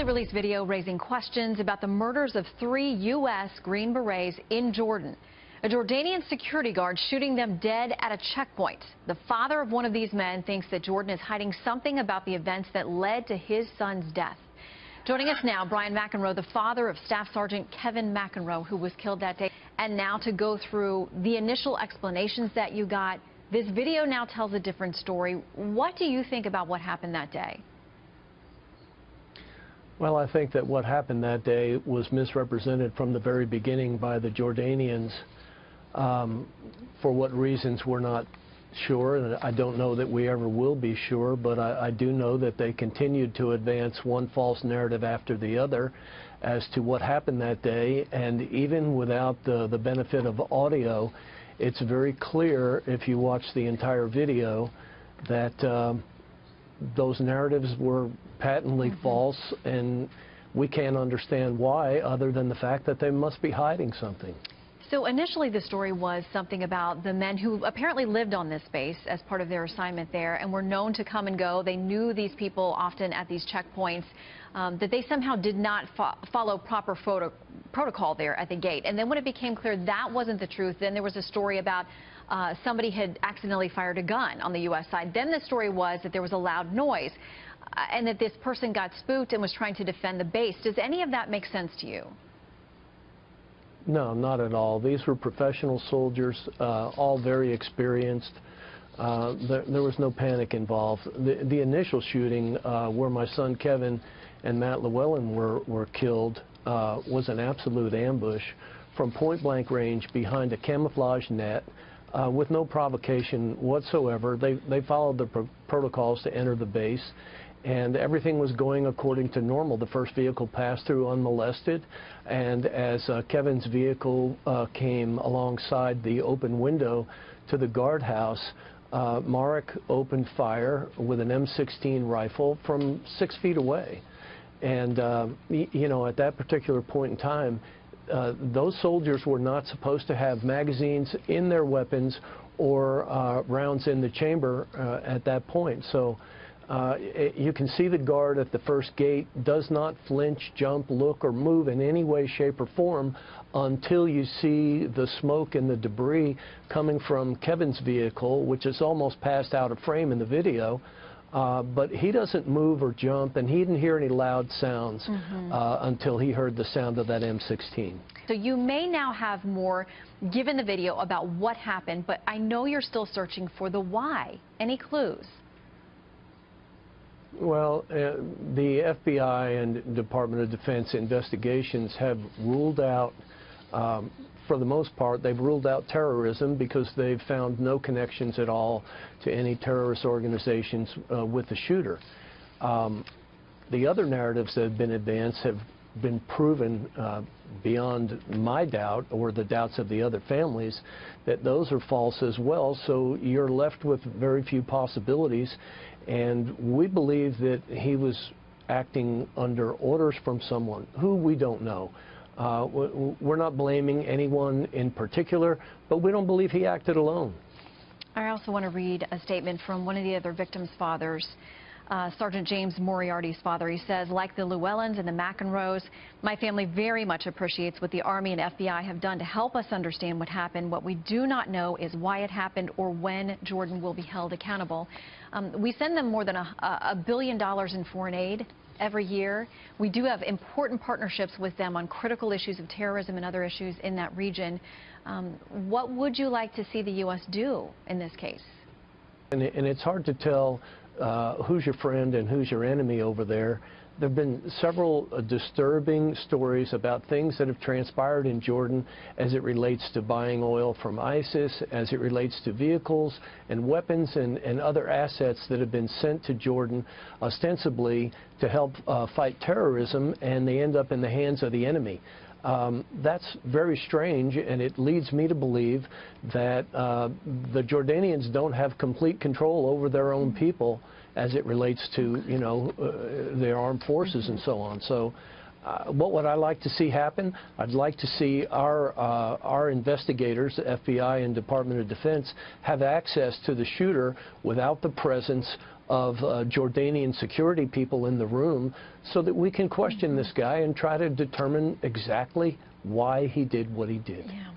recently released video raising questions about the murders of 3 U.S. Green Berets in Jordan. A Jordanian security guard shooting them dead at a checkpoint. The father of one of these men thinks that Jordan is hiding something about the events that led to his son's death. Joining us now, Brian McEnroe, the father of Staff Sergeant Kevin McEnroe, who was killed that day. And now to go through the initial explanations that you got. This video now tells a different story. What do you think about what happened that day? Well, I think that what happened that day was misrepresented from the very beginning by the Jordanians. For what reasons, we're not sure, and I don't know that we ever will be sure, but I do know that they continued to advance one false narrative after the other as to what happened that day. And even without the benefit of audio, it's very clear, if you watch the entire video, that those narratives were patently false, and we can't understand why, other than the fact that they must be hiding something. So initially the story was something about the men who apparently lived on this base as part of their assignment there and were known to come and go. They knew these people often at these checkpoints, that they somehow did not follow proper protocol there at the gate. And then when it became clear that wasn't the truth, then there was a story about somebody had accidentally fired a gun on the U.S. side. Then the story was that there was a loud noise and that this person got spooked and was trying to defend the base. Does any of that make sense to you? No, not at all. These were professional soldiers, all very experienced. There was no panic involved. The initial shooting where my son Kevin and Matt Llewellyn were killed was an absolute ambush from point-blank range behind a camouflage net with no provocation whatsoever. They followed the protocols to enter the base, and everything was going according to normal. The first vehicle passed through unmolested, and as Kevin's vehicle came alongside the open window to the guardhouse, Marek opened fire with an M16 rifle from 6 feet away. And, you know, at that particular point in time, those soldiers were not supposed to have magazines in their weapons or rounds in the chamber at that point. So you can see the guard at the first gate does not flinch, jump, look, or move in any way, shape, or form until you see the smoke and the debris coming from Kevin's vehicle, which is almost passed out of frame in the video. But he doesn't move or jump, and he didn't hear any loud sounds until he heard the sound of that M16. So you may now have more, given the video, about what happened, but I know you're still searching for the why. Any clues? Well, the FBI and Department of Defense investigations have ruled out, for the most part, they've ruled out terrorism because they've found no connections at all to any terrorist organizations with the shooter. The other narratives that have been advanced have been proven beyond my doubt or the doubts of the other families that those are false as well. So you're left with very few possibilities. And we believe that he was acting under orders from someone who we don't know. We're not blaming anyone in particular, but we don't believe he acted alone. I also want to read a statement from one of the other victims' fathers, Sergeant James Moriarty's father. He says, like the Llewellyns and the McEnroes, my family very much appreciates what the Army and FBI have done to help us understand what happened. What we do not know is why it happened or when Jordan will be held accountable. We send them more than $1 billion in foreign aid every year. We do have important partnerships with them on critical issues of terrorism and other issues in that region. What would you like to see the U.S. do in this case? And it's hard to tell who's your friend and who's your enemy over there. There have been several disturbing stories about things that have transpired in Jordan as it relates to buying oil from ISIS, as it relates to vehicles and weapons and other assets that have been sent to Jordan ostensibly to help fight terrorism, and they end up in the hands of the enemy. That's very strange, and it leads me to believe that the Jordanians don't have complete control over their own people as it relates to, you know, their armed forces and so on. So What would I like to see happen? I'd like to see our investigators, the FBI and Department of Defense, have access to the shooter without the presence of Jordanian security people in the room, so that we can question this guy and try to determine exactly why he did what he did. Yeah.